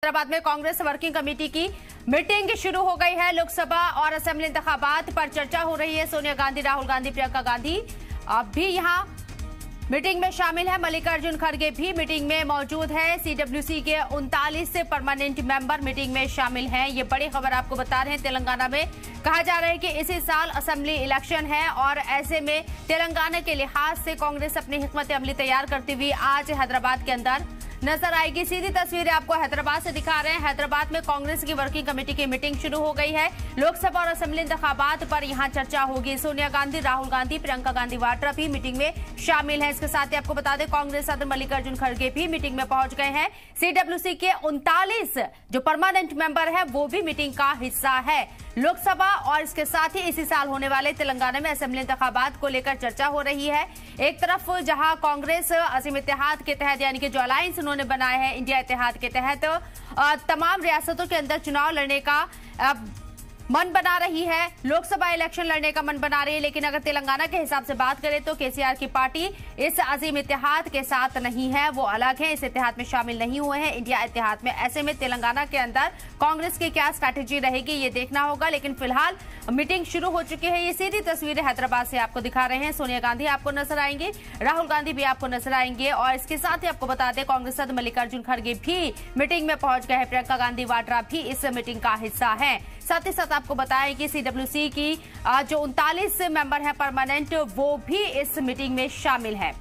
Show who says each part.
Speaker 1: हैदराबाद में Congress working committee की meeting शुरू हो गई है। लोकसभा और असेंबली इंतखाबात पर चर्चा हो रही है। सोनिया गांधी, राहुल गांधी, प्रियंका गांधी अब भी यहां मीटिंग में शामिल है। मल्लिकार्जुन खड़गे भी मीटिंग में मौजूद है। सीडब्ल्यूसी के 39 परमानेंट मेंबर मीटिंग में शामिल हैं। ये बड़ी खबर आपको बता रहे हैं। तेलंगाना में कहा जा रहा है कि इसी साल असेंबली इलेक्शन है और ऐसे में तेलंगाना के लिहाज से कांग्रेस अपनी हिकमत अमली तैयार करती हुई आज हैदराबाद के अंदर नजर आएगी। सीधी तस्वीरें आपको हैदराबाद से दिखा रहे हैं। हैदराबाद में कांग्रेस की वर्किंग कमेटी की मीटिंग शुरू हो गई है। लोकसभा और असेंबली इंतखाबात पर यहां चर्चा होगी। सोनिया गांधी, राहुल गांधी, प्रियंका गांधी वाड्रा भी मीटिंग में शामिल है। इसके साथ ही आपको बता दें कांग्रेस सदस्य मल्लिकार्जुन खड़गे भी मीटिंग में पहुंच गए हैं। सीडब्ल्यूसी के 39 जो परमानेंट मेंबर है वो भी मीटिंग का हिस्सा है। लोकसभा और इसके साथ ही इसी साल होने वाले तेलंगाना में असेंबली इंतखाबात को लेकर चर्चा हो रही है। एक तरफ जहां कांग्रेस अजीम इत्तेहाद के तहत यानी कि जो अलायंस उन्होंने बनाया है इंडिया इत्तेहाद के तहत तमाम रियासतों के अंदर चुनाव लड़ने का मन बना रही है, लोकसभा इलेक्शन लड़ने का मन बना रही है। लेकिन अगर तेलंगाना के हिसाब से बात करें तो केसीआर की पार्टी इस अजीम इत्तेहाद के साथ नहीं है, वो अलग है, इस इत्तेहाद में शामिल नहीं हुए हैं इंडिया इत्तेहाद में। ऐसे में तेलंगाना के अंदर कांग्रेस की क्या स्ट्रैटेजी रहेगी ये देखना होगा। लेकिन फिलहाल मीटिंग शुरू हो चुकी है। ये सीधी तस्वीरें हैदराबाद से आपको दिखा रहे हैं। सोनिया गांधी आपको नजर आएंगे, राहुल गांधी भी आपको नजर आएंगे और इसके साथ ही आपको बता दें कांग्रेस सदस्य मल्लिकार्जुन खड़गे भी मीटिंग में पहुंच गए हैं। प्रियंका गांधी वाड्रा भी इस मीटिंग का हिस्सा है। साथ ही साथ आपको बताएं कि सीडब्ल्यूसी की जो 39 मेंबर हैं परमानेंट वो भी इस मीटिंग में शामिल है।